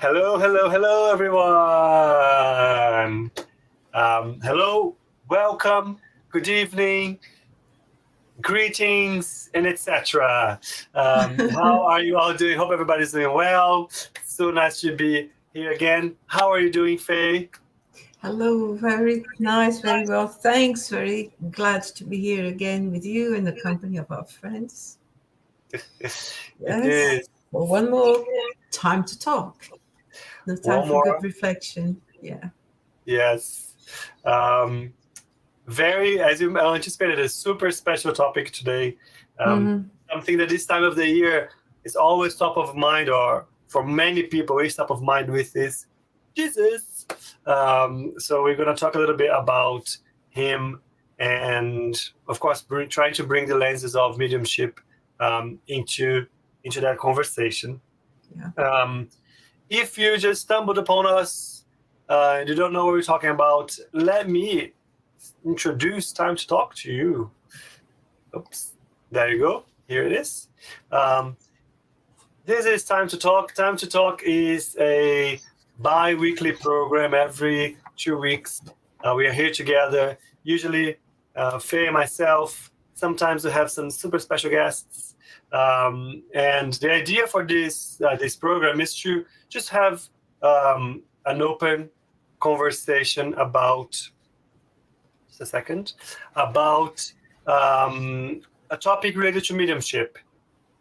Hello, hello, hello, everyone. Hello, welcome, good evening, greetings, and etc. How are you all doing? Hope everybody's doing well. So nice to be here again. How are you doing, Faye? Hello, very nice, very well. Thanks. Very glad to be here again with you in the company of our friends. It Yes. is. Well, one more time to talk. No time One for more. good reflection. Yeah. Yes. Very, as you anticipated, a super special topic today. Something that this time of the year is always top of mind, or for many people, is top of mind with is Jesus. So we're going to talk a little bit about him, and of course, trying to bring the lenses of mediumship into that conversation. Yeah. If you just stumbled upon us and you don't know what we're talking about, let me introduce Time to Talk to you. Oops, there you go. Here it is. This is Time to Talk. Time to Talk is a bi-weekly program every 2 weeks. We are here together, usually Faye and myself. Sometimes we have some super special guests. And the idea for this program is to just have an open conversation about about a topic related to mediumship.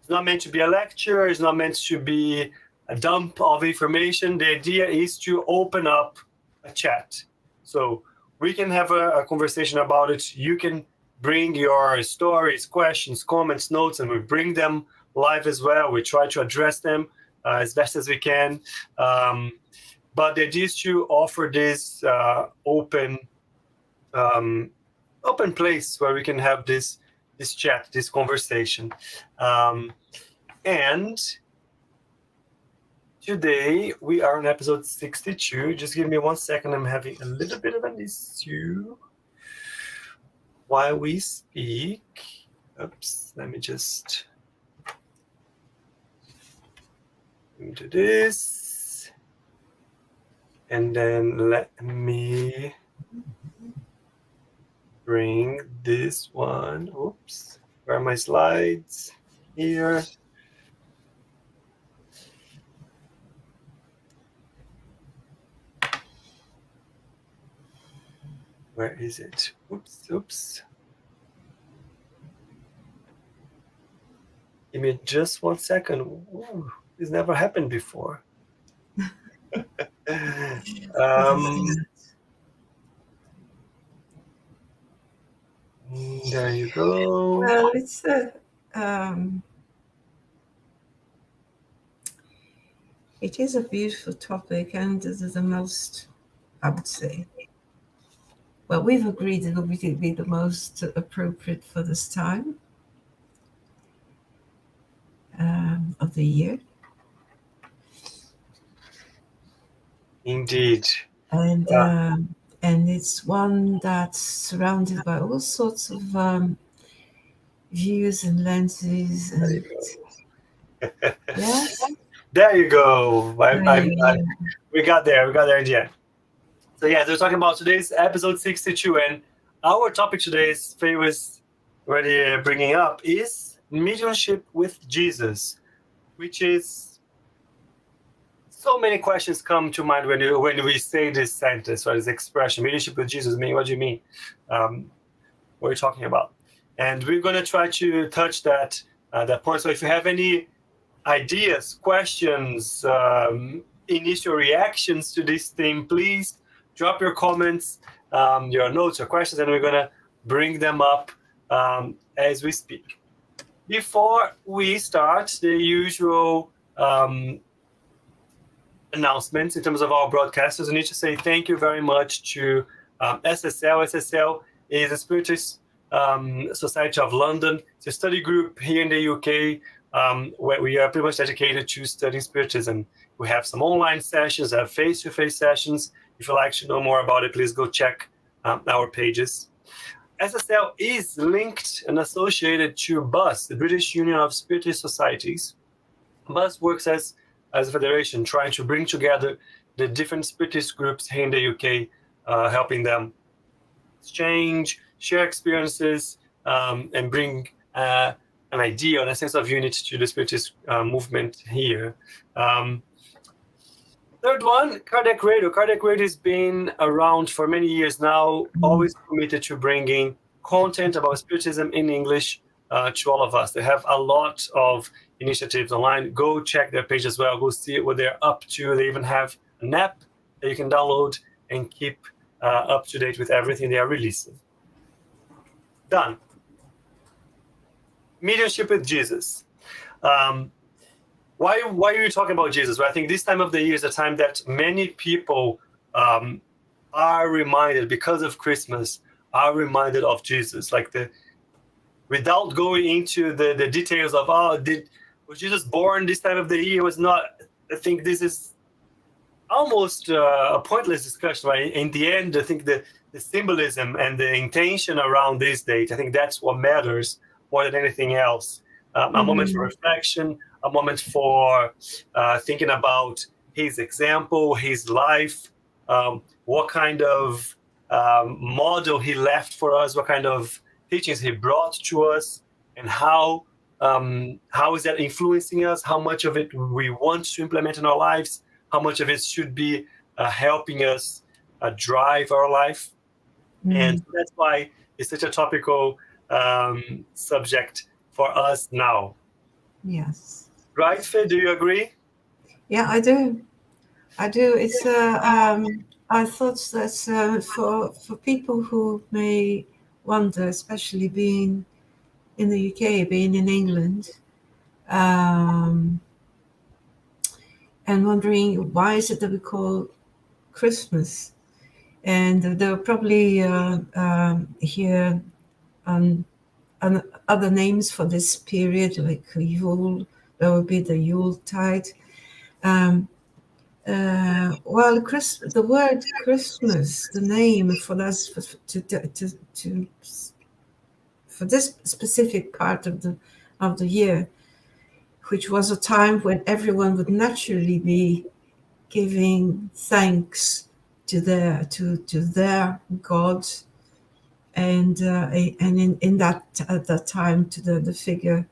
It's not meant to be a lecture. It's not meant to be a dump of information. The idea is to open up a chat. So we can have a conversation about it. You can bring your stories, questions, comments, notes, and we bring them live as well. We try to address them as best as we can. But the idea is to offer this open place where we can have this chat, this conversation. And today we are on episode 62. Just give me 1 second. I'm having a little bit of an issue while we speak. Oops, let me just do this. And then let me bring this one. Oops, where are my slides? Here. Where is it? Oops. Give me just 1 second. Ooh, this never happened before. There you go. Well, it is a beautiful topic, and this is the most, I would say. Well, we've agreed it will be the most appropriate for this time of the year. Indeed. And it's one that's surrounded by all sorts of views and lenses. And yes, there you go. We got there. We got there in the end. So yeah, we're talking about today's episode 62, and our topic today, as Faye was already bringing up, is mediumship with Jesus, which is so many questions come to mind when we say this sentence or this expression, mediumship with Jesus. What do you mean? What are you talking about? And we're going to try to touch that point. So if you have any ideas, questions, initial reactions to this theme, please drop your comments, your notes, your questions, and we're going to bring them up as we speak. Before we start the usual announcements in terms of our broadcasters, I need to say thank you very much to SSL. SSL is the Spiritist Society of London. It's a study group here in the UK where we are pretty much dedicated to studying Spiritism. We have some online sessions, have face-to-face sessions. If you'd like to know more about it, please go check our pages. SSL is linked and associated to BUS, the British Union of Spiritist Societies. BUS works as as a federation, trying to bring together the different spiritist groups here in the UK, helping them exchange, share experiences, and bring an idea and a sense of unity to the spiritist movement here. Third one, Cardiac Radio. Cardiac Radio has been around for many years now, always committed to bringing content about spiritism in English to all of us. They have a lot of initiatives online. Go check their page as well. Go see what they're up to. They even have an app that you can download and keep up to date with everything they are releasing. Done. Mediumship with Jesus. Why are you talking about Jesus? Well, I think this time of the year is a time that many people are reminded, because of Christmas, are reminded of Jesus. Like without going into the details of, was Jesus born this time of the year? Was not. I think this is almost a pointless discussion, right? In the end, I think the symbolism and the intention around this date, I think that's what matters more than anything else. A moment for reflection, a moment for thinking about his example, his life, what kind of model he left for us, what kind of teachings he brought to us, and how is that influencing us, how much of it we want to implement in our lives, how much of it should be helping us drive our life. And that's why it's such a topical subject for us now. Yes. Right, Faye? Do you agree? Yeah, I do. It's I thought that for people who may wonder, especially being in the UK, being in England, and wondering why is it that we call Christmas, and there are probably here other names for this period, like Yule. There would be the Yuletide. Well, the word Christmas, the name for us for this specific part of the year, which was a time when everyone would naturally be giving thanks to their God, and in that at that time to the figure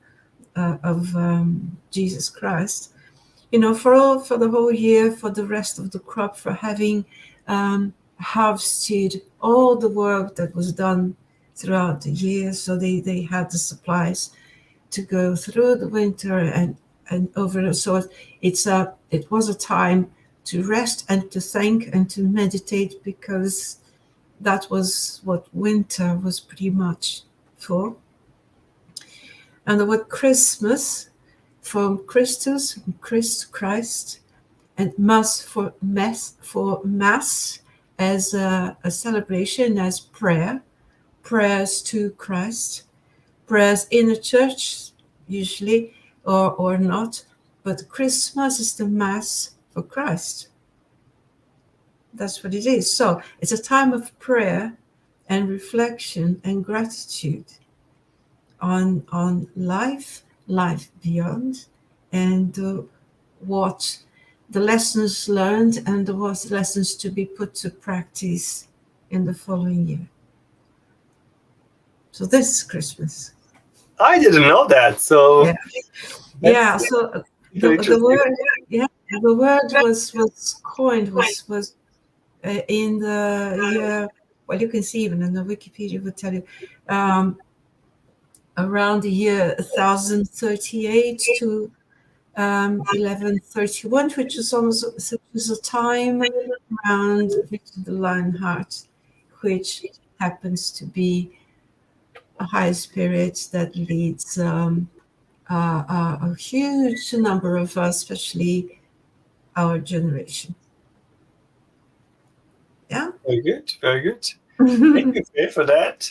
of Jesus Christ, for the whole year, for the rest of the crop, for having harvested all the work that was done throughout the year, so they had the supplies to go through the winter and over. So it was a time to rest and to thank and to meditate, because that was what winter was pretty much for. And the word Christmas, from Christus, from Christ, and mass for mass as a celebration, as prayers to Christ, prayers in a church usually, or not, but Christmas is the mass for Christ. That's what it is. So it's a time of prayer and reflection and gratitude on life beyond, and what the lessons learned and what lessons to be put to practice in the following year. So this is Christmas. I didn't know that. So So the word was coined was in the year. Well, you can see even in the Wikipedia would tell you around the year 1038 to 1131, which was a time around Richard the Lionheart, which happens to be a high spirit that leads a huge number of us, especially our generation. Yeah. Very good. Thank you, Faye, for that.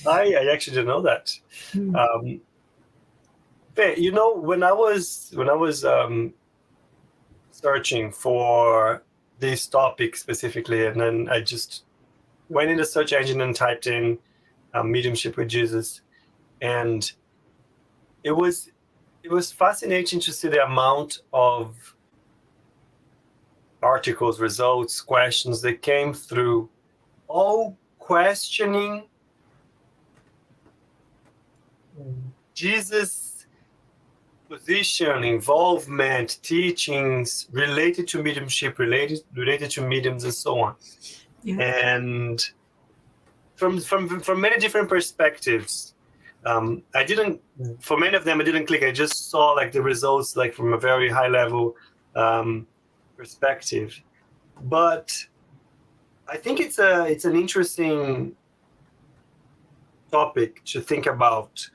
I actually didn't know that. Faye, when I was searching for this topic specifically, and then I just went in the search engine and typed in mediumship with Jesus, and it was it was fascinating to see the amount of articles, results, questions that came through, all questioning Jesus' position, involvement, teachings related to mediumship, related to mediums, and so on. Yeah. And from many different perspectives. I didn't, for many of them, I didn't click. I just saw like the results, like from a very high level perspective. But I think it's an interesting topic to think about.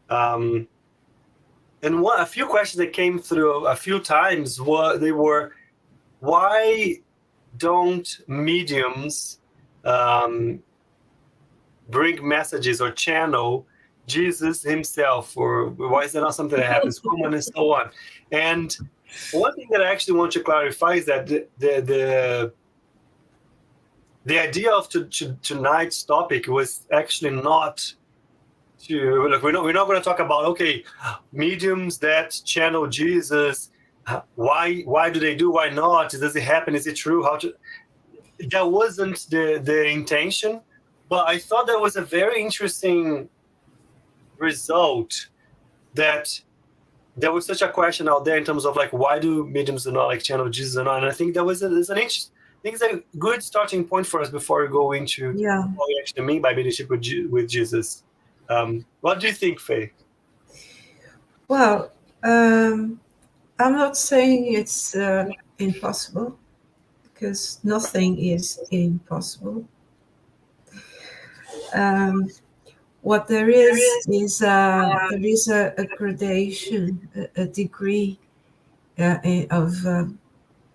And a few questions that came through a few times were, why don't mediums bring messages or channel Jesus himself, or why is that not something that happens common, and so on? And one thing that I actually want to clarify is that the idea of tonight's topic was actually not to, like, we're not going to talk about, okay, mediums that channel Jesus, why do they do, why not, does it happen, is it true, that wasn't the intention. But I thought that was a very interesting result, that there was such a question out there in terms of like, why do mediums do not like channel Jesus or not? And I think that was it's a good starting point for us before we go into what we actually mean by mediumship with Jesus. What do you think, Faye? Well, I'm not saying it's impossible, because nothing is impossible. What there is there is a gradation, a degree of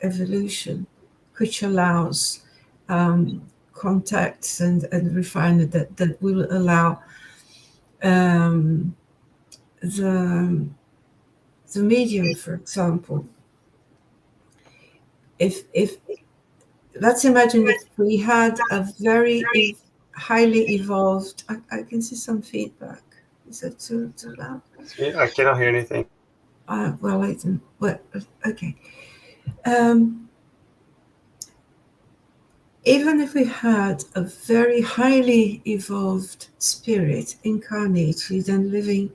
evolution, which allows contacts and refinement that will allow the medium, for example. If let's imagine if we had a very highly evolved, I can see some feedback. Is that too loud? I cannot hear anything. Well, I didn't. Well, okay. Even if we had a very highly evolved spirit incarnated and living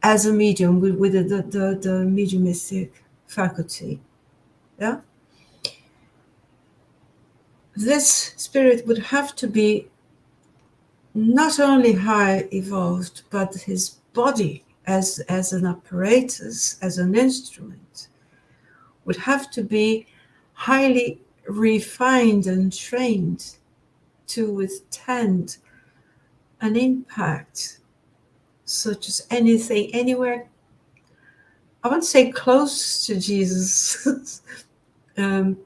as a medium with the mediumistic faculty, yeah, this spirit would have to be not only high evolved, but his body as an apparatus, as an instrument, would have to be highly refined and trained to withstand an impact such as anything, anywhere, I won't say close to Jesus'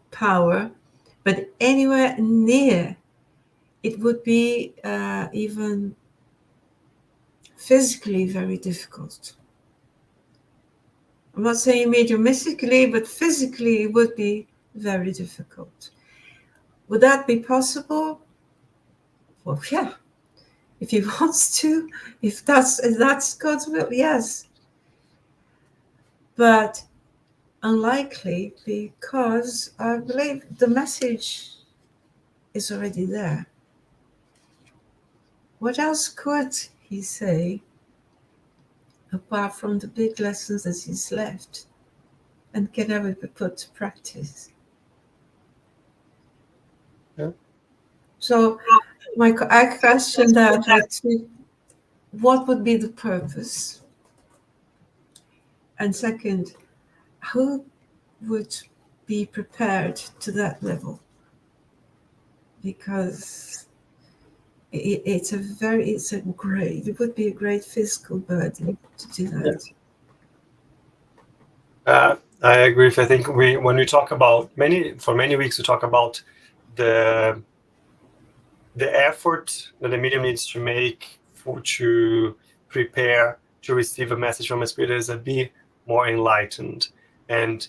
power, but anywhere near. It would be even physically very difficult. I'm not saying mediumistically, but physically it would be very difficult. Would that be possible? Well, yeah. If he wants to, if that's God's will, yes. But unlikely, because I believe the message is already there. What else could he say apart from the big lessons that he's left and can never be put to practice? Yeah. So I question that, what would be the purpose? And second, who would be prepared to that level? Because it would be a great physical burden to do that. I agree. I think when we talk about for many weeks, we talk about the effort that the medium needs to make to prepare to receive a message from a spirit as a be more enlightened. And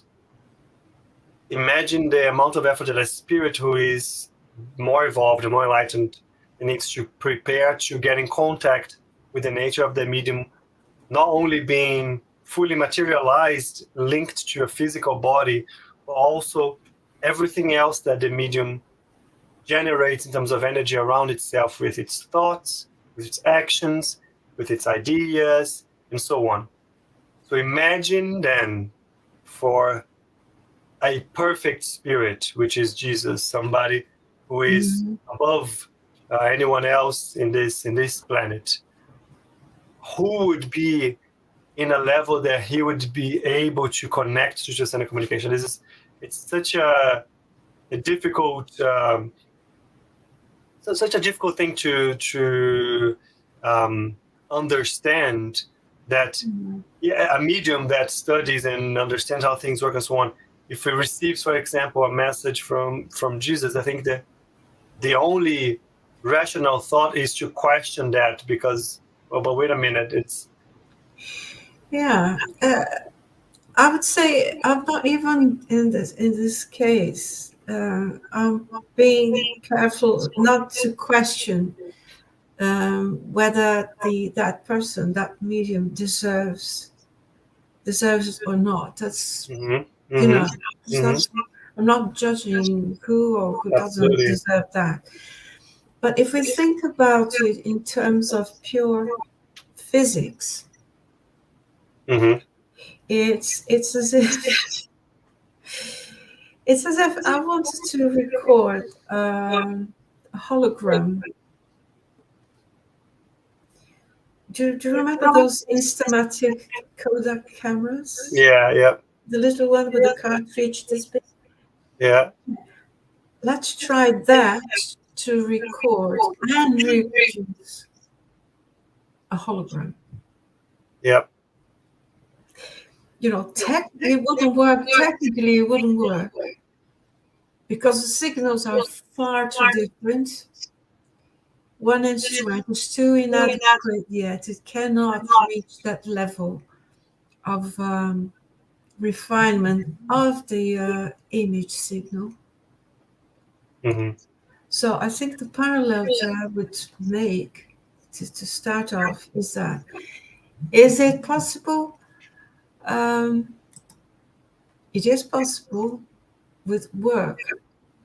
imagine the amount of effort that a spirit who is more evolved and more enlightened needs to prepare to get in contact with the nature of the medium, not only being fully materialized, linked to a physical body, but also everything else that the medium generates in terms of energy around itself, with its thoughts, with its actions, with its ideas, and so on. So imagine then, for a perfect spirit, which is Jesus, somebody who is above anyone else in this planet, who would be in a level that he would be able to connect to transcendent communication. It's such a difficult such a difficult thing to understand, that a medium that studies and understands how things work and so on, if it receives, for example, a message from Jesus, I think that the only rational thought is to question that, because, well, but wait a minute, it's... Yeah. I would say I'm not even in this case. I'm being careful not to question whether that person, that medium, deserves it or not. That's I'm not judging who or who doesn't deserve that. But if we think about it in terms of pure physics, it's as if I wanted to record a hologram. Do you remember those Instamatic Kodak cameras? Yeah. The little one with the cartridge this big? Yeah. Let's try that to record and reproduce a hologram. Yep. You know, it wouldn't work. Technically, it wouldn't work because the signals are far too different. One instrument is too inadequate yet. It cannot reach that level of refinement of the image signal. So I think the parallel that I would make to start off is that, is it possible? It is possible with work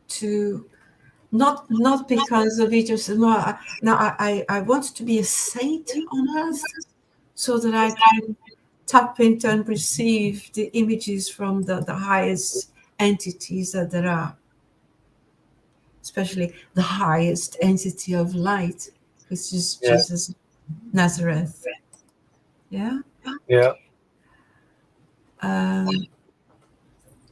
to not because of it. Now I want to be a saint on earth so that I can tap into and receive the images from the highest entities that there are, especially the highest entity of light, which is Jesus of Nazareth. Yeah.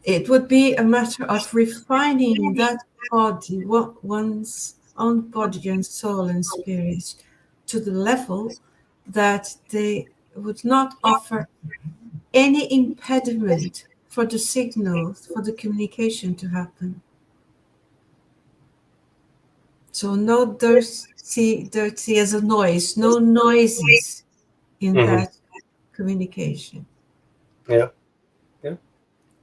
It would be a matter of refining that body, one's own body and soul and spirit, to the level that they would not offer any impediment for the signal, for the communication to happen. So no dirty as a noise, no noises in that communication.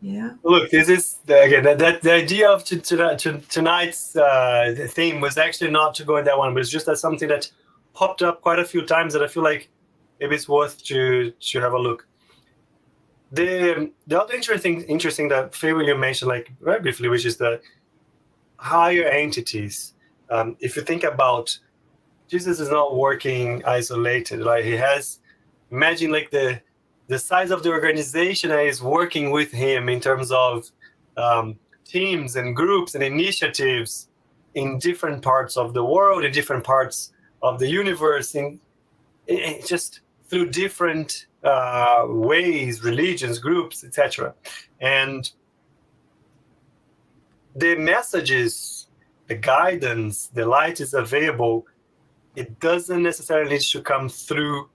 Yeah. Look, this is again that the idea of tonight's theme was actually not to go in that one, but it's just that something that popped up quite a few times that I feel like maybe it's worth to have a look. The other interesting that Faye William mentioned, like very briefly, which is the higher entities. If you think about, Jesus is not working isolated, right? He has, imagine like the size of the organization that is working with him in terms of teams and groups and initiatives in different parts of the world, in different parts of the universe, in just through different ways, religions, groups, etc. And the messages, the guidance, the light is available. It doesn't necessarily need to come through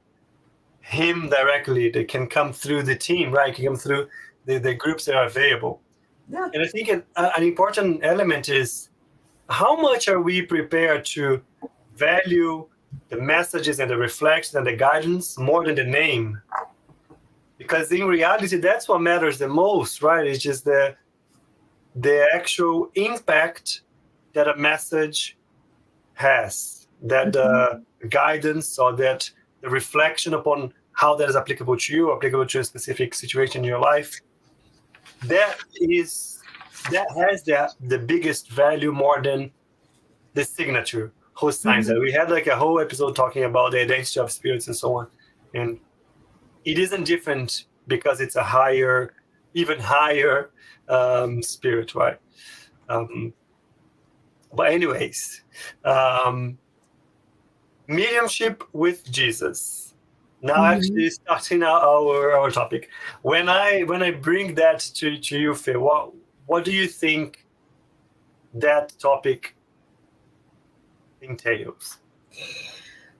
him directly. They can come through the team, right? It can come through the groups that are available. Yeah. And I think an important element is, how much are we prepared to value the messages and the reflection and the guidance more than the name? Because in reality, that's what matters the most, right? It's just the actual impact that a message has, that the guidance or that the reflection upon how that is applicable to you, applicable to a specific situation in your life. That has the biggest value more than the signature, whose signs. We had like a whole episode talking about the identity of spirits and so on. And it isn't different because it's a higher, even higher spirit, right? But anyways, mediumship with Jesus. Now, actually, starting our topic. When I bring that to you, Faye, what do you think that topic entails?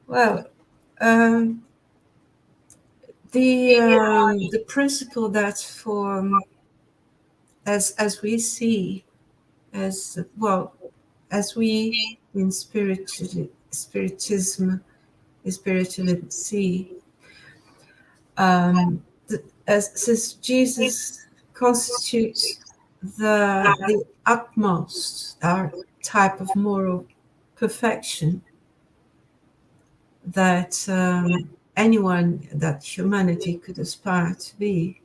Well, the principle that for as we see, as well as we in spiritualism see, since Jesus constitutes the utmost type of moral perfection that anyone, that humanity could aspire to be.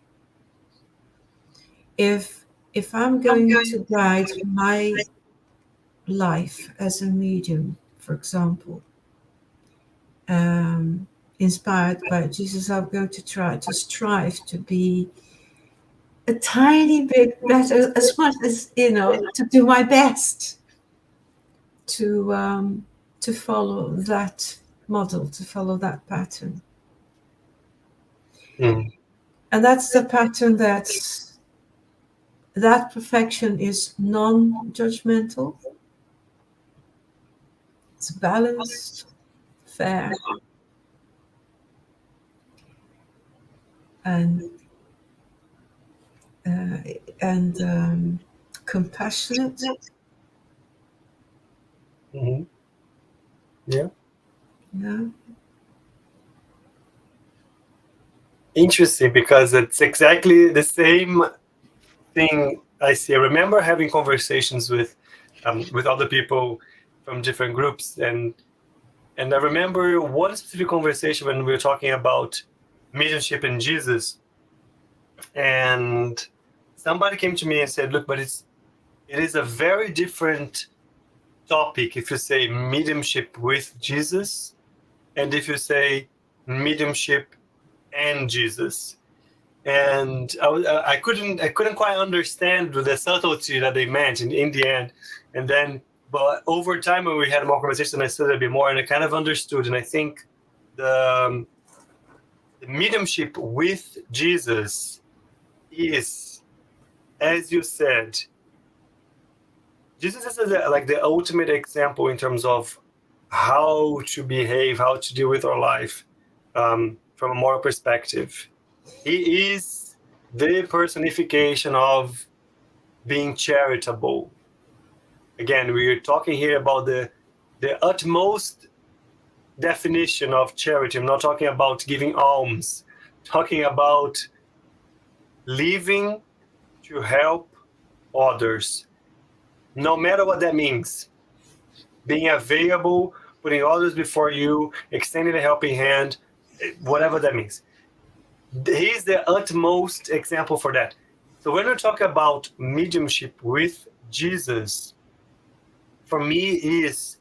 If I'm going to guide my life as a medium, for example, inspired by Jesus, I'm going to try to strive to be a tiny bit better, as much as, to do my best to follow that model, to follow that pattern. And that's the pattern that perfection is non-judgmental, it's balanced, fair, and compassionate. Yeah. Yeah. Interesting, because it's exactly the same thing I see. I remember having conversations with other people from different groups, and I remember one specific conversation when we were talking about mediumship and Jesus, and somebody came to me and said, "Look, but it is a very different topic if you say mediumship with Jesus, and if you say mediumship and Jesus." And I couldn't quite understand the subtlety that they meant in the end. And then, but over time, when we had more conversation, I studied a bit more, and I kind of understood. And I think the mediumship with Jesus is, as you said, Jesus is like the ultimate example in terms of how to behave, how to deal with our life from a moral perspective. He is the personification of being charitable. Again, we're talking here about the utmost definition of charity. I'm not talking about giving alms, talking about living to help others, no matter what that means. Being available, putting others before you, extending a helping hand, whatever that means. He's the utmost example for that. So when we talk about mediumship with Jesus, for me is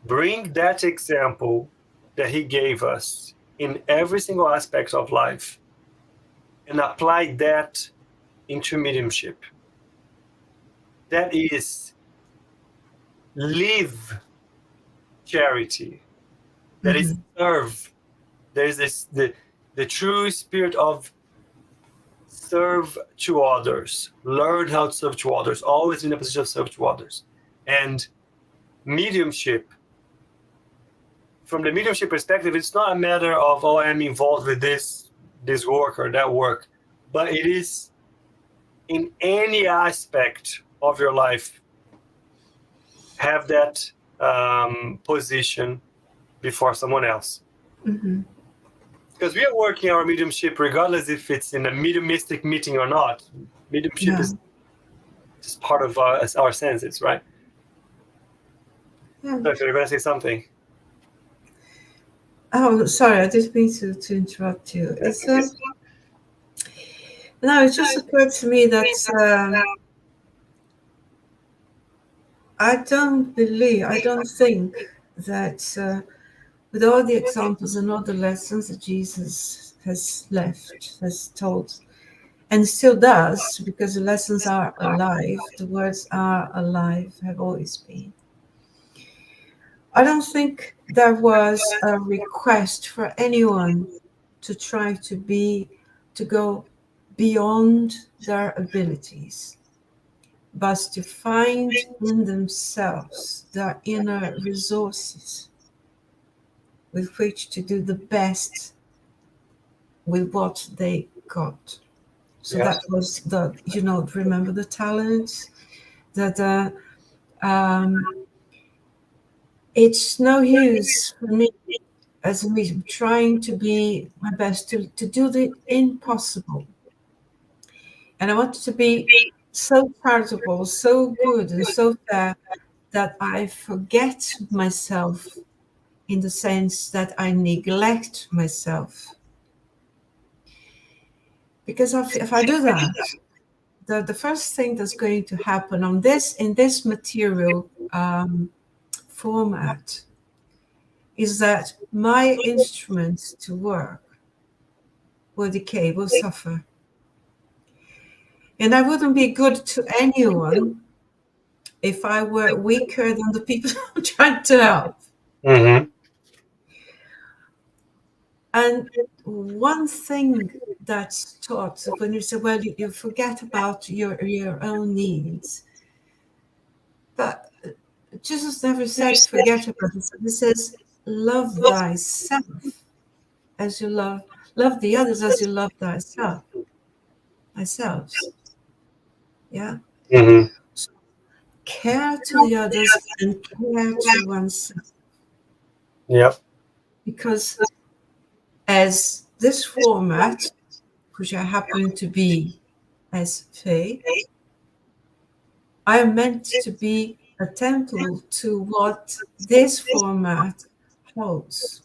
bring that example that he gave us in every single aspect of life and apply that into mediumship. That is live charity. That is serve. There is the true spirit of serve to others, learn how to serve to others, always in a position of serve to others. And mediumship, from the mediumship perspective, it's not a matter of, oh, I'm involved with this work or that work, but it is in any aspect of your life, have that position before someone else. Because we are working our mediumship regardless if it's in a mediumistic meeting or not. Mediumship is just part of our senses, right? So if you're going to say something. Oh, sorry, I didn't mean to interrupt you. It's no, it just occurred to me that I don't think that with all the examples and all the lessons that Jesus has told, and still does, because the lessons are alive, the words are alive, have always been. I don't think there was a request for anyone to try to go beyond their abilities, but to find in themselves their inner resources with which to do the best with what they got. So Yes. that was remember the talents that it's no use for me as me trying to be my best to do the impossible. And I wanted to be so charitable, so good, and so fair that I forget myself in the sense that I neglect myself. Because if I do that, the first thing that's going to happen in this material format is that my instruments to work will decay, will suffer. And I wouldn't be good to anyone if I were weaker than the people I'm trying to help. Mm-hmm. And one thing that's taught when you say, well, you forget about your own needs. But Jesus never said forget about it. He says, love thyself as you love the others as you love thyself. Ourselves. Yeah. Mm-hmm. So care to the others and care to oneself. Yep. Because as this format, which I happen to be as Faye, I am meant to be a temple to what this format holds.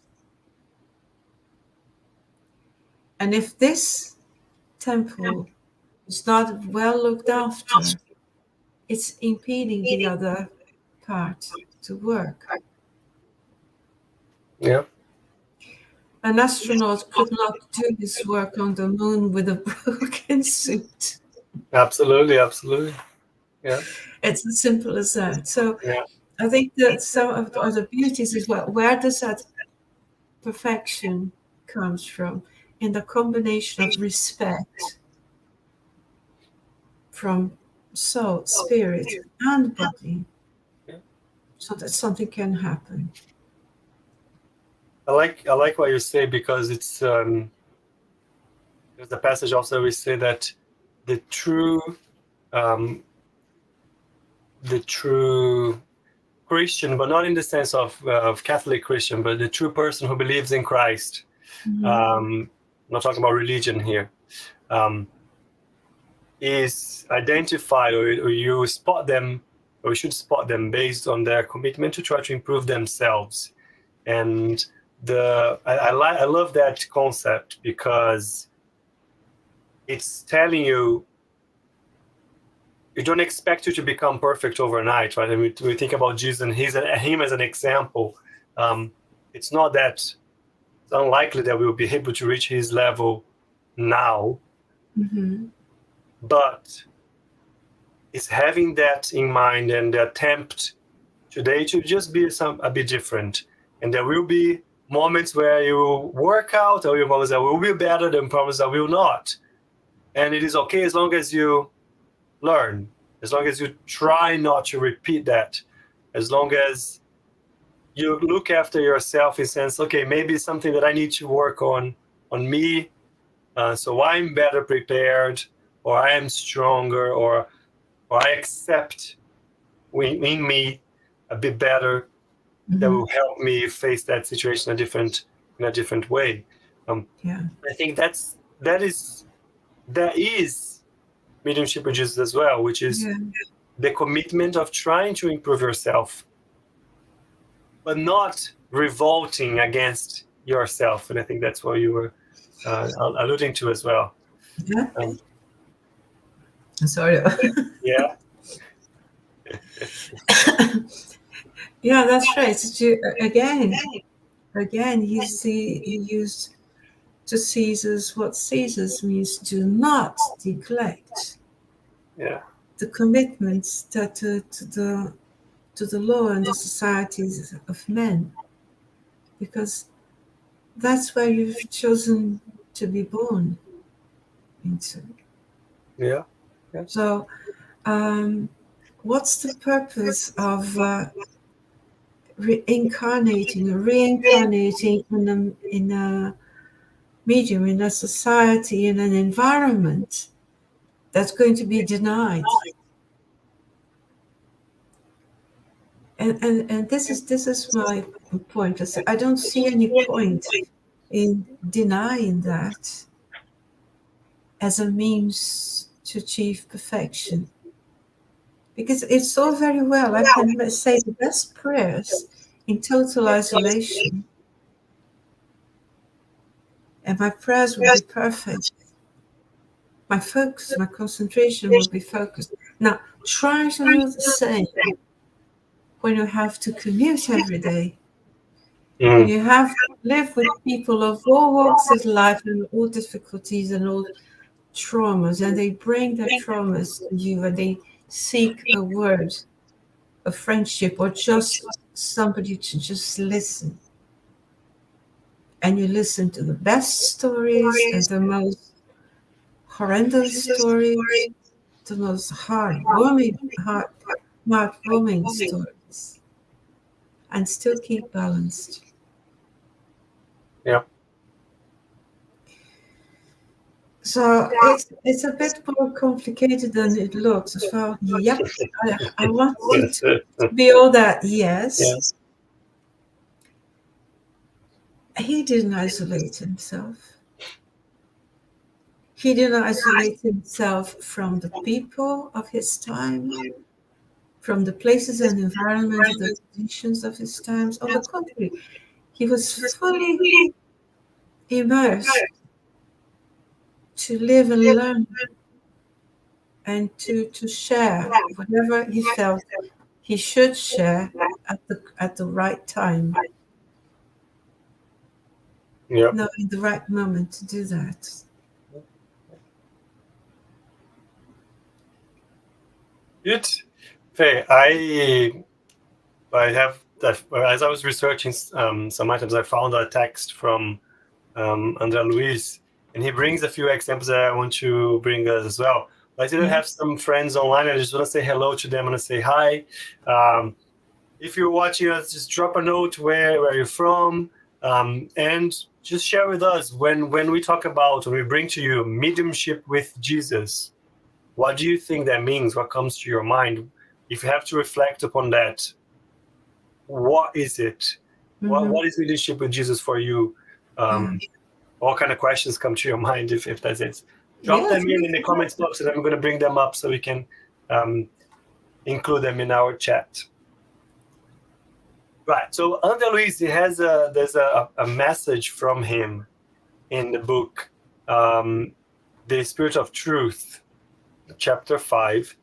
And if this temple is not well looked after, it's impeding the other part to work. Yep. An astronaut could not do his work on the moon with a broken suit. Absolutely. Yeah. It's as simple as that. So Yeah. I think that some of the other beauties is where does that perfection comes from? In the combination of respect from soul, spirit, and body, so that something can happen. I like what you say, because it's there's a passage also we say that the true Christian, but not in the sense of Catholic Christian, but the true person who believes in Christ. Mm-hmm. I'm not talking about religion here. Is identified, or you spot them, or you should spot them based on their commitment to try to improve themselves. And I love that concept, because it's telling you don't expect you to become perfect overnight, right? And we think about Jesus and him as an example. It's not that it's unlikely that we'll be able to reach his level now, Mm-hmm. but it's having that in mind and the attempt today to just be a bit different. And there will be moments where you will work out, or moments that will be better than moments that will not. And it is okay as long as you learn, as long as you try not to repeat that, as long as you look after yourself in sense, okay, maybe it's something that I need to work on me, so I'm better prepared, or I am stronger, or I accept in me a bit better, that will help me face that situation in a different way. Yeah. I think that is mediumship with Jesus as well, which is the commitment of trying to improve yourself, but not revolting against yourself, and I think that's what you were alluding to as well. Yeah. Sorry. Yeah. Yeah, that's right. Again, he used to Caesar's what Caesar's means. Do not neglect the commitments that to the law and the societies of men, because that's where you've chosen to be born into. Yeah. So, what's the purpose of reincarnating in a medium, in a society, in an environment that's going to be denied? And this is my point. I don't see any point in denying that as a means to achieve perfection, because it's all very well. I can say the best prayers in total isolation, and my prayers will be perfect. My focus, my concentration will be focused. Now, try to do the same when you have to commute every day, when you have to live with people of all walks of life and all difficulties and all traumas, and they bring their traumas to you, and they seek a word of friendship or just somebody to just listen. And you listen to the best stories and the most horrendous stories, the most heartwarming stories, and still keep balanced. Yeah. So it's a bit more complicated than it looks as well. Yep, I want you to be all that. Yes. He didn't isolate himself. He didn't isolate himself from the people of his time, from the places and environments, the conditions of his times. On the contrary, he was fully immersed to live and learn and to share whatever he felt he should share at the right time. Yeah. Knowing the right moment to do that. Good. Faye, I have, as I was researching some items, I found a text from André Luiz, and he brings a few examples that I want to bring us as well. I didn't have some friends online. I just want to say hello to them and say hi. If you're watching us, just drop a note where you're from, and just share with us when we talk about, when we bring to you mediumship with Jesus. What do you think that means? What comes to your mind? If you have to reflect upon that, what is it? What is mediumship with Jesus for you? What kind of questions come to your mind if that's it? Drop them in the comments box, and I'm going to bring them up so we can include them in our chat. Right. So André Luiz, there's a message from him in the book, The Spirit of Truth, chapter 5,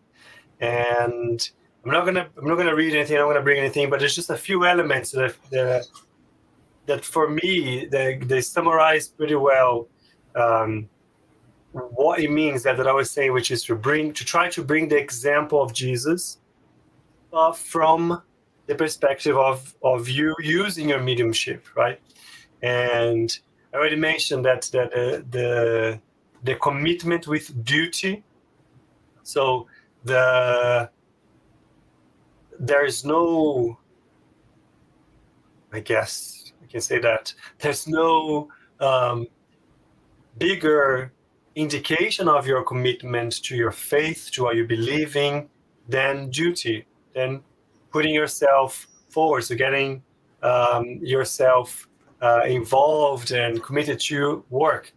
and I'm not gonna read anything. I'm not gonna bring anything, but there's just a few elements that for me they summarize pretty well what it means that I was saying, which is to try to bring the example of Jesus from the perspective of you using your mediumship, right? And I already mentioned that the commitment with duty. So there is no, I guess I can say that there's no bigger indication of your commitment to your faith, to what you believe in, than duty, than putting yourself forward, so getting yourself involved and committed to work.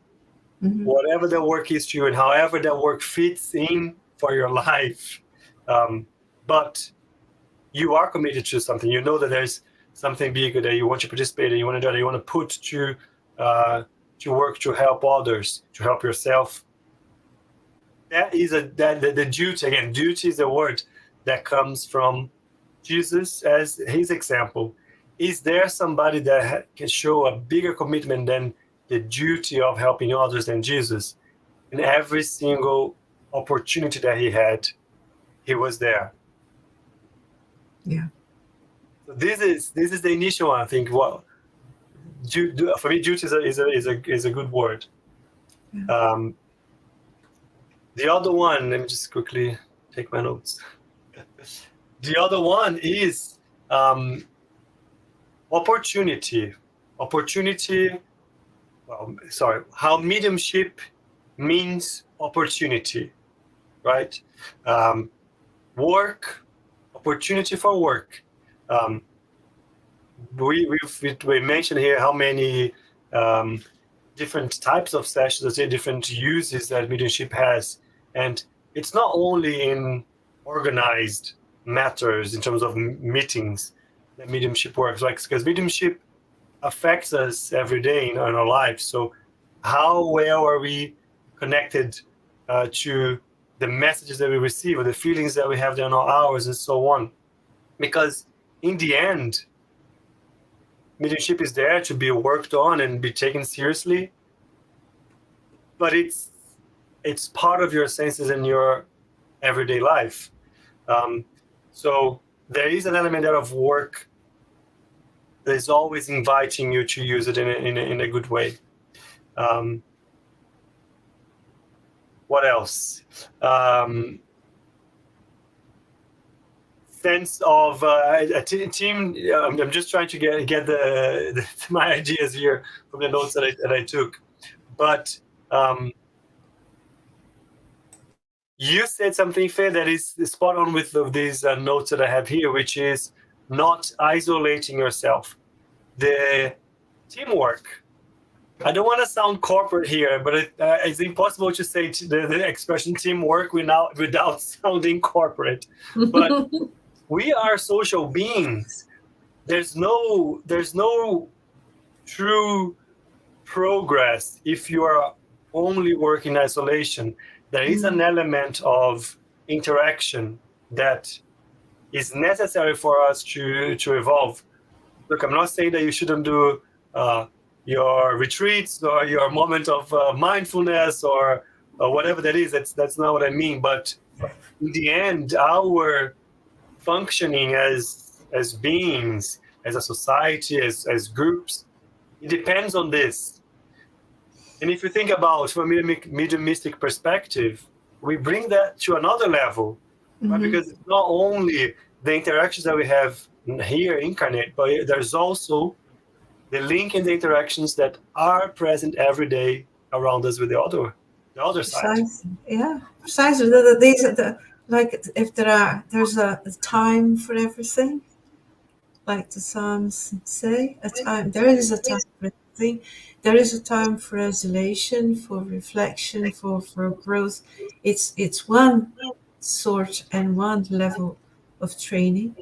Whatever that work is to you and however that work fits in for your life. But you are committed to something. You know that there's something bigger that you want to participate in, you want to do, that you want to put to work to help others, to help yourself. That is the duty. Again, duty is a word that comes from Jesus as his example. Is there somebody that can show a bigger commitment than the duty of helping others than Jesus? In every single opportunity that he had, he was there. Yeah. So this is the initial one. I think. Well, for me, duty is a good word. Yeah. The other one, let me just quickly take my notes. The other one is opportunity. Opportunity. Well, sorry. How mediumship means opportunity, right? Work, opportunity for work. We mentioned here how many different types of sessions, different uses that mediumship has, and it's not only in organized matters in terms of meetings that mediumship works, like, because mediumship affects us every day in our lives. So how well are we connected to the messages that we receive, or the feelings that we have in our hours, and so on? Because in the end, mediumship is there to be worked on and be taken seriously, but it's part of your senses in your everyday life. So there is an element there of work that is always inviting you to use it in a good way. What else? Sense of a team. I'm just trying to get my ideas here from the notes that I took. But you said something, Faye, that is spot on with these notes that I have here, which is not isolating yourself. The teamwork. I don't want to sound corporate here, but it's impossible to say the expression teamwork without sounding corporate. But we are social beings. There's no true progress if you are only working in isolation. There is an element of interaction that is necessary for us to evolve. Look, I'm not saying that you shouldn't do your retreats or your moment of mindfulness or whatever that is. That's not what I mean. But in the end, our functioning as beings, as a society, as groups, it depends on this. And if you think about from a mediumistic perspective, we bring that to another level, right? Because it's not only the interactions that we have here incarnate, but there's also the link and the interactions that are present every day around us with the other side. Precisely. Yeah, precisely. These are like if there's a time for everything, like the Psalms say, there is a time for everything. There is a time for isolation, for reflection, for growth. It's one sort and one level of training.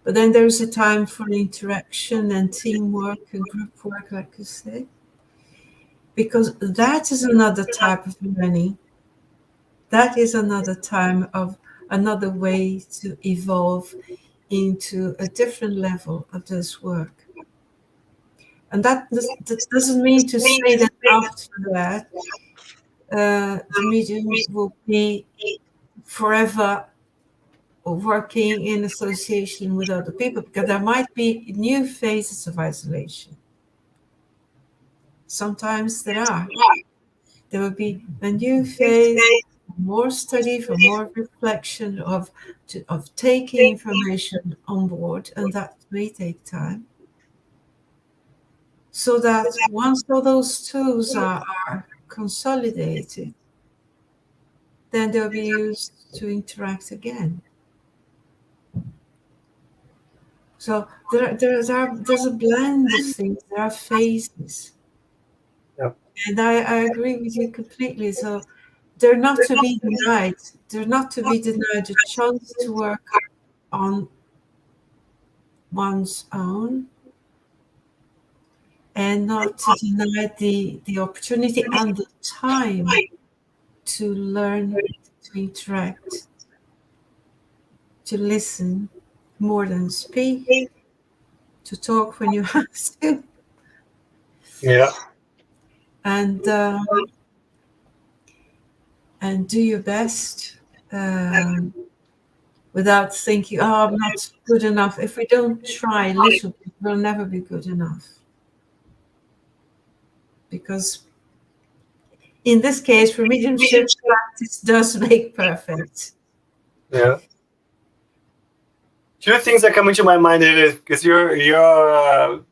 But then there's a time for interaction and teamwork and group work, like you say. Because that is another type of learning. That is another time of another way to evolve into a different level of this work. And that doesn't mean to say that after that, the medium will be forever working in association with other people, because there might be new phases of isolation. Sometimes there are. There will be a new phase, more study, for more reflection of taking information on board, and that may take time. So that once all those tools are consolidated, then they'll be used to interact again. So there's a blend of things. There are phases. Yep. And I agree with you completely. So they're not to be denied. They're not to be denied a chance to work on one's own, and not to deny the opportunity and the time to learn, to interact, to listen more than speak, to talk when you have to. Yeah. And do your best without thinking, oh, I'm not good enough. If we don't try a little bit, we'll never be good enough. Because in this case, for mediumship, practice does make perfect. Yeah. Two things that come into my mind is because your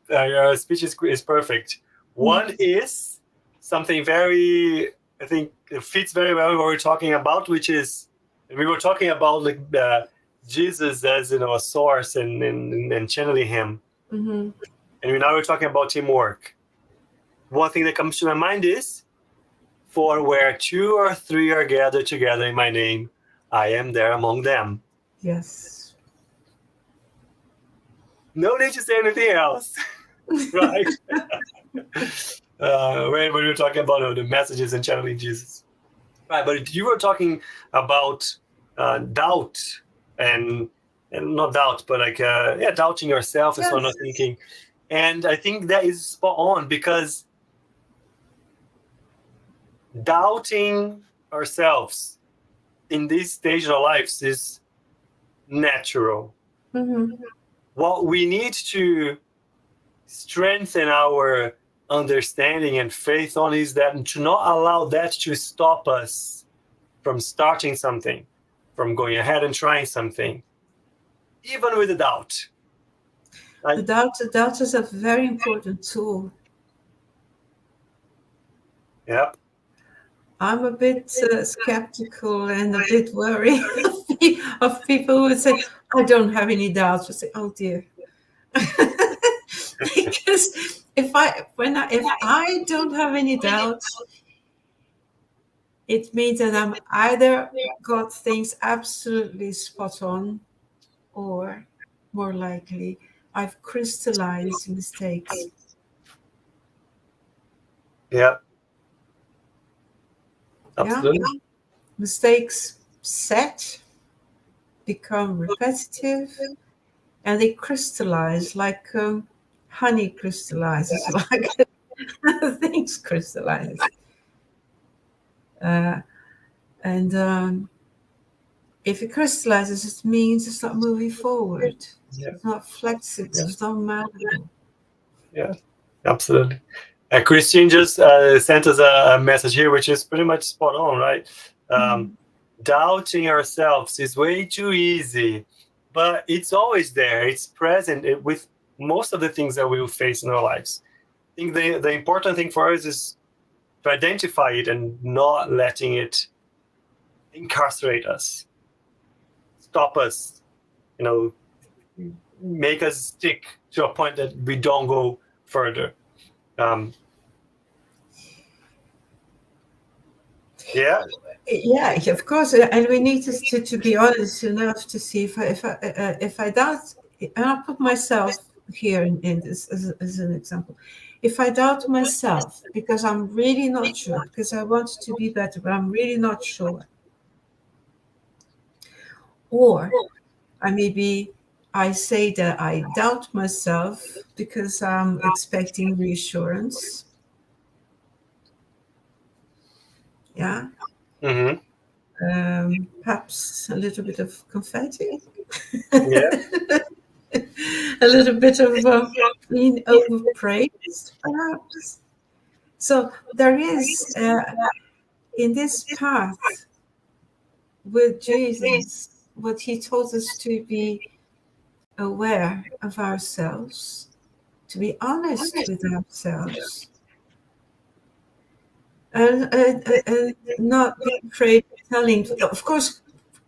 speech is perfect. One is something very, I think it fits very well what we're talking about, which is we were talking about like Jesus as a source and channeling him, Mm-hmm. and now we're talking about teamwork. One thing that comes to my mind is, for where 2 or 3 are gathered together in my name, I am there among them. Yes. No need to say anything else, right? When we were talking about the messages and channeling Jesus, right? But you were talking about doubt and not doubt, but like doubting yourself and so on, not thinking. And I think that is spot on, because doubting ourselves in this stage of our lives is natural. Mm-hmm. What we need to strengthen our understanding and faith on is that to not allow that to stop us from starting something, from going ahead and trying something, even with the doubt. The doubt is a very important tool. Yep. I'm a bit skeptical and a bit worried of people who would say, I don't have any doubts. I say, oh dear. Because if I don't have any doubts, it means that I'm either got things absolutely spot on, or more likely I've crystallized mistakes. Yeah. Absolutely. Yeah? Mistakes set, become repetitive, and they crystallize like honey crystallizes, like things crystallize. And if it crystallizes, it means it's not moving forward. Yeah. It's not flexible. It's not malleable. Yeah, absolutely. Christine just sent us a message here, which is pretty much spot on, right? Doubting ourselves is way too easy, but it's always there. It's present with most of the things that we will face in our lives. I think the important thing for us is to identify it and not letting it incarcerate us, stop us, make us stick to a point that we don't go further. Yeah, of course, and we need to be honest enough to see if I doubt, and I'll put myself here in this as an example. If I doubt myself because I'm really not sure, because I want to be better, but I'm really not sure, or I say that I doubt myself because I'm expecting reassurance. Yeah. Mm-hmm. Perhaps a little bit of confetti. Yeah. A little bit of being overpraised, perhaps. So there is, in this path with Jesus, what he told us to be aware of ourselves, to be honest with ourselves, and not be afraid of telling. Of course,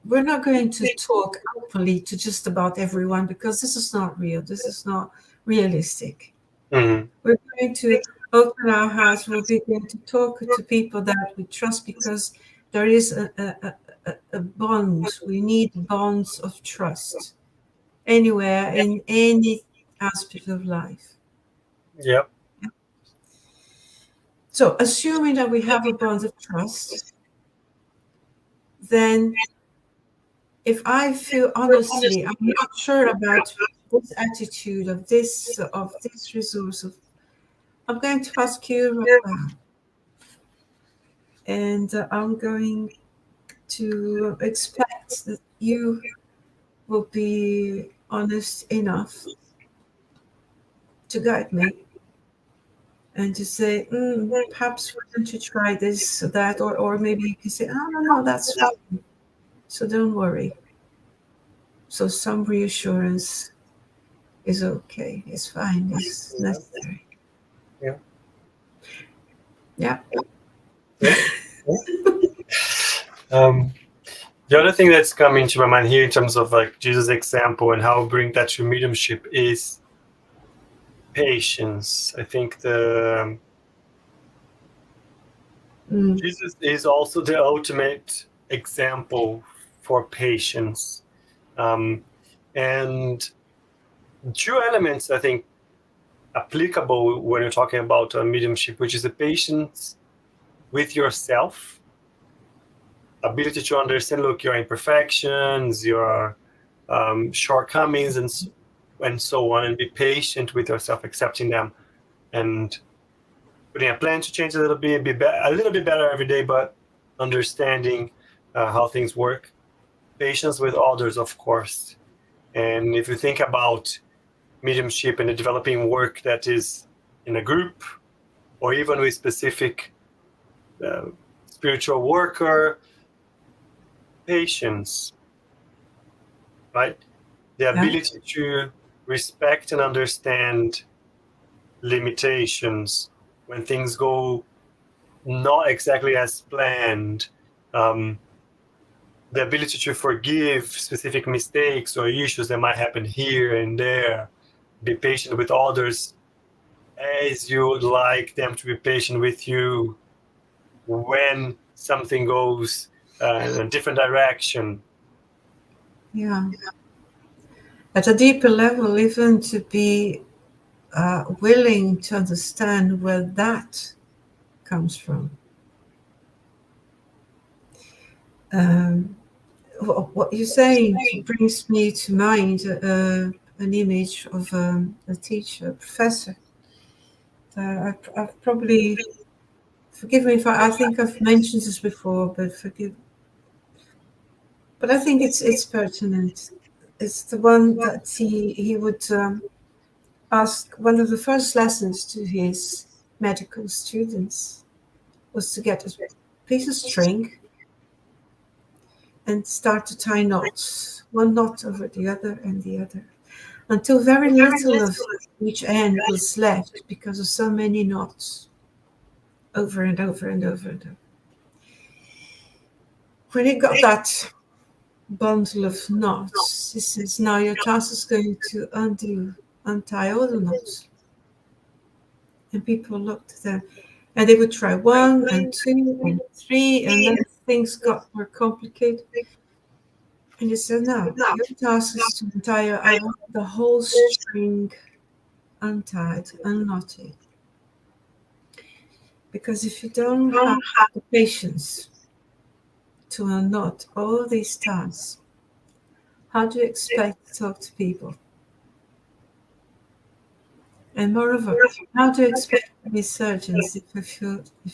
we're not going to talk openly to just about everyone, because this is not real. This is not realistic. Mm-hmm. We're going to open our hearts. We're going to talk to people that we trust, because there is a bond. We need bonds of trust. anywhere in any aspect of life. Yep. So, assuming that we have a bond of trust, then if I feel honestly, I'm not sure about this attitude of this resource, I'm going to ask you, Rafael, and I'm going to expect that you will be honest enough to guide me and to say, perhaps why don't you try this or that, or maybe you can say, oh, no, that's fine. So don't worry. So some reassurance is okay. It's fine. It's necessary. Yeah. Yeah. The other thing that's coming to my mind here in terms of like Jesus' example and how bring that to mediumship is patience. I think Jesus is also the ultimate example for patience. And two elements, I think, applicable when you're talking about mediumship, which is the patience with yourself, ability to understand, look, your imperfections, your shortcomings, and so on, and be patient with yourself, accepting them, and putting a plan to change a little bit, a little bit better every day, but understanding how things work. Patience with others, of course. And if you think about mediumship and the developing work that is in a group, or even with specific spiritual worker, patience, right? The ability to respect and understand limitations when things go not exactly as planned. The ability to forgive specific mistakes or issues that might happen here and there. Be patient with others as you would like them to be patient with you when something goes in a different direction. Yeah. At a deeper level, even to be willing to understand where that comes from. What you're saying brings me to mind an image of a teacher, a professor. I've probably, forgive me if I think I've mentioned this before, but I think it's pertinent. It's the one that he would ask. One of the first lessons to his medical students was to get a piece of string and start to tie knots, one knot over the other and the other, until very little of each end was left because of so many knots, over and over and over and over. When he got that bundle of knots, he says, now your task is going to untie all the knots. And people looked at them, and they would try 1 and 2 and 3, and then things got more complicated. And he said, no, your task is to untie the whole string untied, unknotted. Because if you don't have the patience to unknot all these tasks, how do you expect to talk to people? And moreover, how do you expect to be surgeons if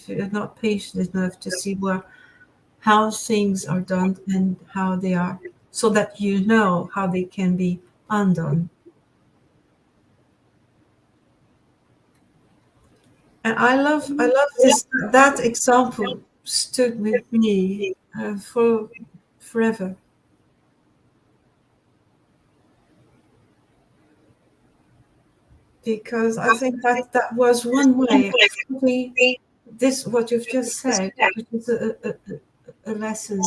you're not patient enough to see how things are done and how they are, so that you know how they can be undone? And I love this. That example stood with me for forever. Because I think that was one way of this, what you've just said, which is a lesson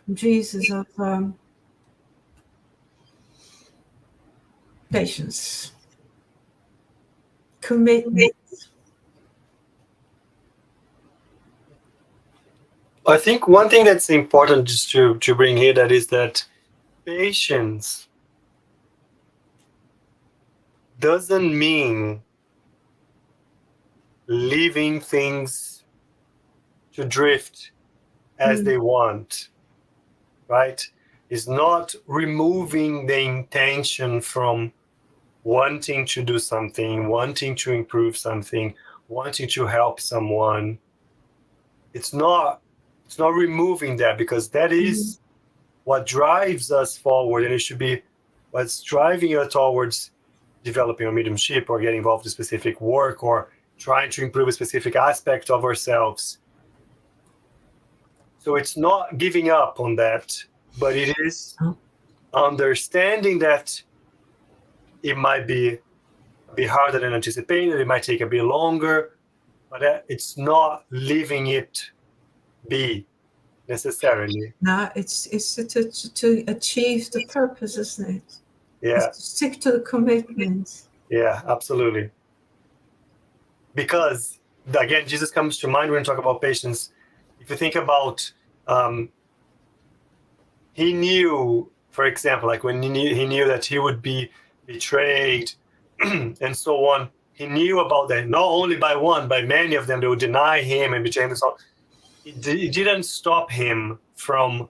from Jesus of patience, commitment. I think one thing that's important just to bring here that is that patience doesn't mean leaving things to drift as they want, right? It's not removing the intention from wanting to do something, wanting to improve something, wanting to help someone. It's not removing that, because that is what drives us forward, and it should be what's driving us towards developing a mediumship or getting involved in specific work or trying to improve a specific aspect of ourselves. So it's not giving up on that, but it is understanding that it might be a bit harder than anticipated, it might take a bit longer, but it's not leaving it be necessarily. No, it's to achieve the purpose, isn't it? Yeah. It's to stick to the commitment. Yeah, absolutely. Because again, Jesus comes to mind when we talk about patience. If you think about, he knew, for example, like when he knew that he would be betrayed and so on. He knew about that, not only by one, by many of them. They would deny him and betray him and so on. It didn't stop him from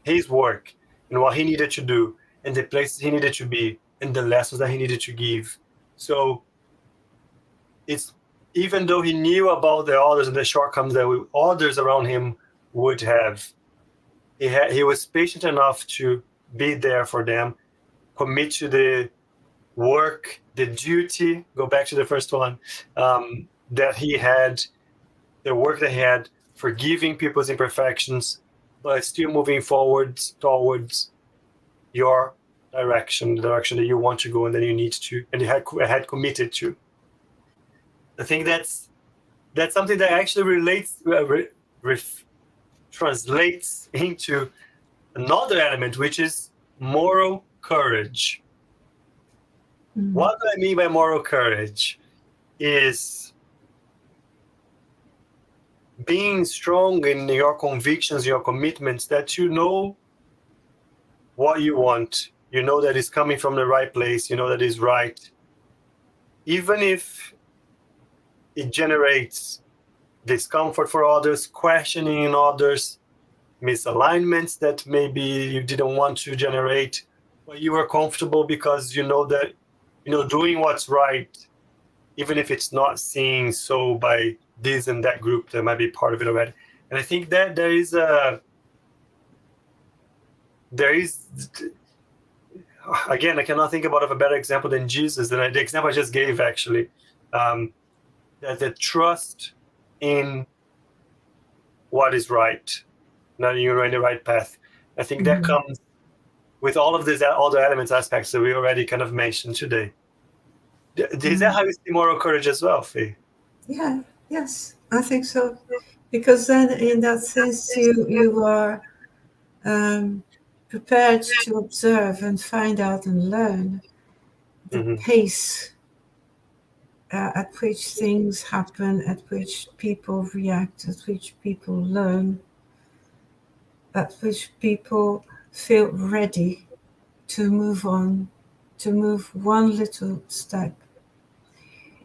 his work and what he needed to do and the places he needed to be and the lessons that he needed to give. So it's, even though he knew about the others and the shortcomings that others around him would have, he was patient enough to be there for them, commit to the work, the duty, go back to the first one, that he had, the work that he had, forgiving people's imperfections, but still moving forward towards your direction, the direction that you want to go and that you need to, and you had committed to. I think that's something that actually relates, translates into another element, which is moral courage. What do I mean by moral courage? Is being strong in your convictions, your commitments, that you know what you want, you know that it's coming from the right place, you know that is right, even if it generates discomfort for others, questioning in others, misalignments that maybe you didn't want to generate, but you are comfortable because you know that, you know, doing what's right, even if it's not seen so by this and that group that might be part of it already. And I think that there is again, I cannot think about a better example than Jesus, than the example I just gave, actually, that the trust in what is right, that you're in the right path. I think that comes with all of these other elements, aspects that we already kind of mentioned today. Is that how you see moral courage as well, Faye? Yeah, yes, I think so. Because then in that sense you are prepared to observe and find out and learn the pace at which things happen, at which people react, at which people learn, at which people feel ready to move on, to move one little step.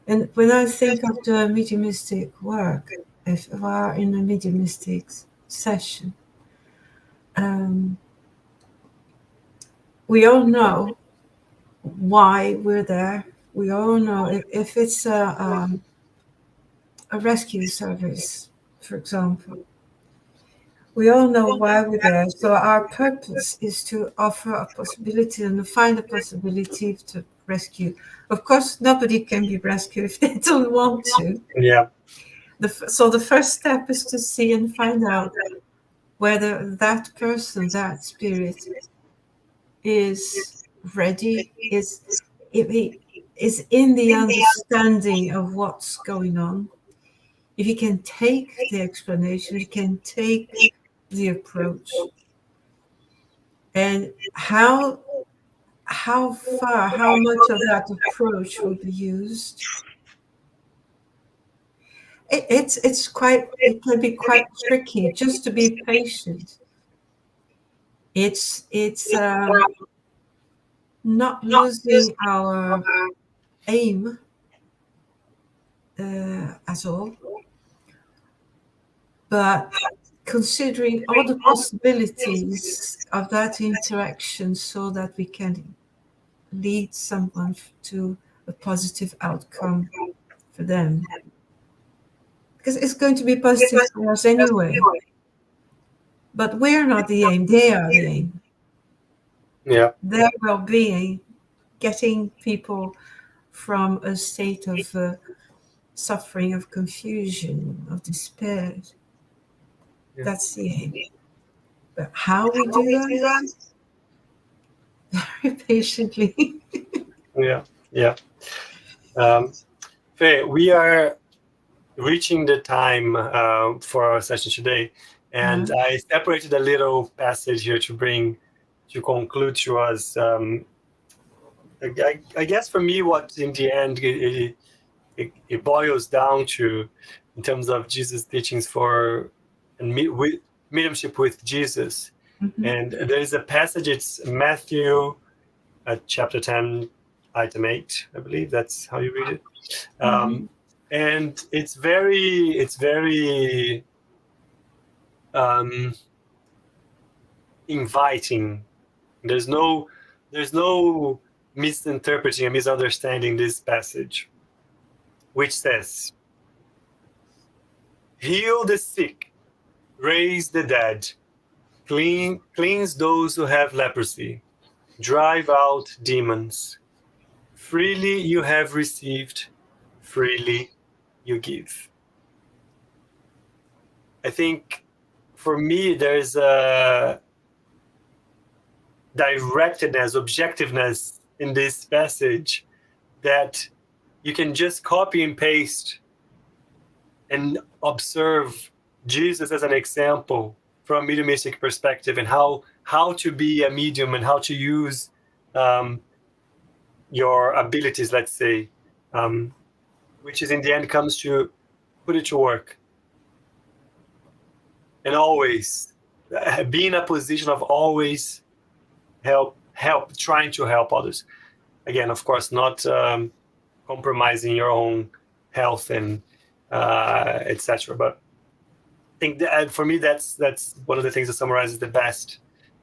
And when I think of the mediumistic work, if we are in a mediumistic session, we all know why we're there. We all know if it's a rescue service, for example, we all know why we're there. So our purpose is to offer a possibility and find a possibility to rescue. Of course, nobody can be rescued if they don't want to. Yeah. So the first step is to see and find out whether that person, that spirit, is ready, is in the understanding of what's going on. If he can take the explanation, he can take the approach, and how far, how much of that approach will be used. It can be quite tricky just to be patient. It's not losing our aim at all, but considering all the possibilities of that interaction so that we can lead someone to a positive outcome for them. Because it's going to be positive for us anyway. But we're not the aim, they are the aim. Yeah. Their well-being, getting people from a state of suffering, of confusion, of despair. Yeah. That's the aim. But how we do that? Very patiently. Yeah. Faye, we are reaching the time for our session today, and I separated a little passage here to conclude to us. I guess for me, what in the end it boils down to, in terms of Jesus' teachings for mediumship with Jesus. Mm-hmm. And there is a passage, it's Matthew chapter 10, item 8, I believe that's how you read it. And it's very inviting. There's no misinterpreting and misunderstanding this passage, which says, heal the sick, raise the dead, cleanse those who have leprosy, drive out demons. Freely you have received, freely you give. I think for me there's a directedness, objectiveness in this passage that you can just copy and paste and observe Jesus as an example from a mediumistic perspective, and how to be a medium and how to use your abilities, let's say, which is in the end comes to put it to work. And always be in a position of always trying to help others. Again, of course, not compromising your own health and etc. But I think that for me, that's one of the things that summarizes the best.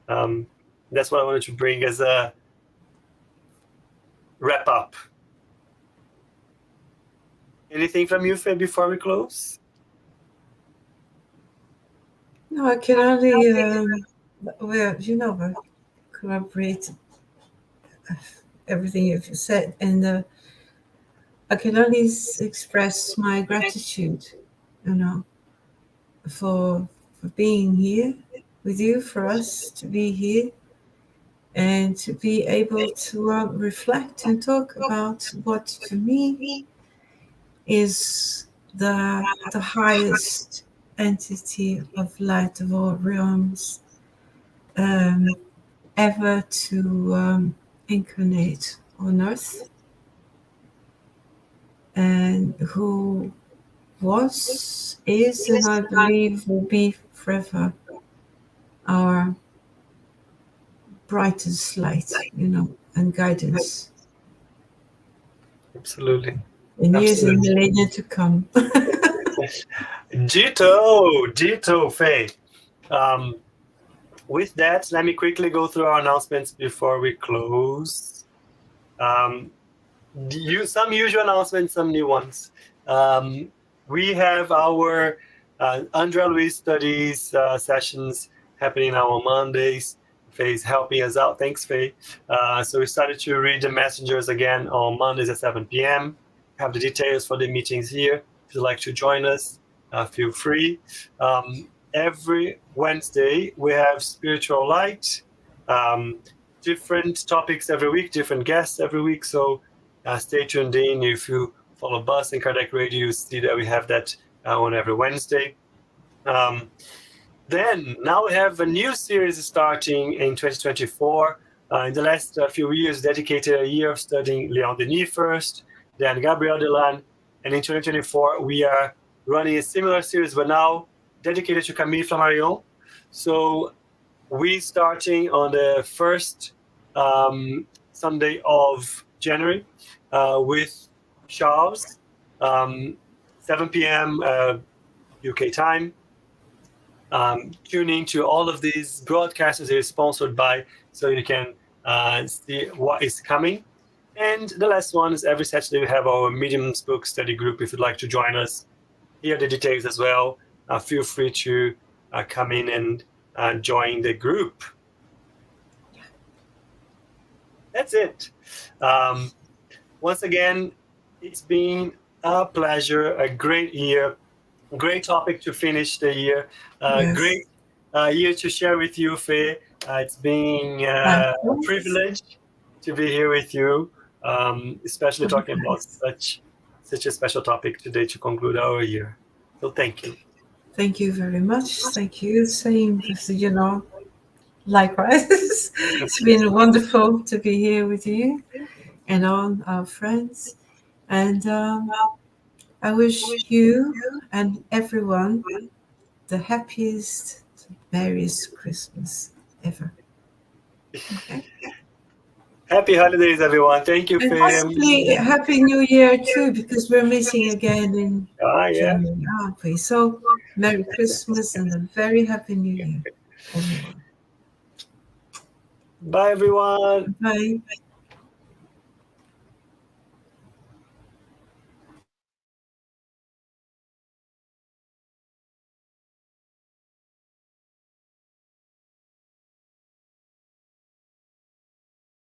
That's what I wanted to bring as a wrap up. Anything from you, Faye, before we close? No, I can only, corroborate everything you've said, and I can only express my gratitude, for being here with you, for us to be here, and to be able to reflect and talk about what for me is the highest entity of light of all realms ever to incarnate on earth, and who was, is, and I believe will be forever our brightest light, and guidance. Absolutely. In years and millennia to come. Ditto, Faye. With that, let me quickly go through our announcements before we close. Some usual announcements, some new ones. We have our Andrea Luis studies sessions happening now on Mondays. Faye's helping us out. Thanks, Faye. So we started to read the messengers again on Mondays at 7 p.m. Have the details for the meetings here. If you'd like to join us, feel free. Every Wednesday, we have Spiritual Light. Different topics every week, different guests every week. So stay tuned in. If you follow Bus and Kardec Radio, you see that we have that on every Wednesday. Then now we have a new series starting in 2024. In the last few years, dedicated a year of studying Leon Denis first, then Gabriel Delan, and in 2024 we are running a similar series, but now dedicated to Camille Flammarion. So we starting on the first Sunday of January with Charles, 7 p.m. UK time. Tune in to all of these broadcasts they're sponsored by, so you can see what is coming. And the last one is every Saturday we have our Medium's book study group. If you'd like to join us, here are the details as well. Feel free to come in and join the group. That's it. Once again, it's been a pleasure, a great year, great topic to finish the year, Yes. great year to share with you, Faye. It's been a privilege to be here with you, especially talking about such a special topic today to conclude our year. So thank you. Thank you very much. Thank you. Same, likewise. It's been wonderful to be here with you and all our friends. And I wish you and everyone the happiest, merriest Christmas ever. Okay. Happy holidays, everyone. Thank you, And Faye. possibly Happy New Year too, because we're meeting again in January, aren't we? So Merry Christmas and a very Happy New Year, everyone. Bye, everyone. Bye.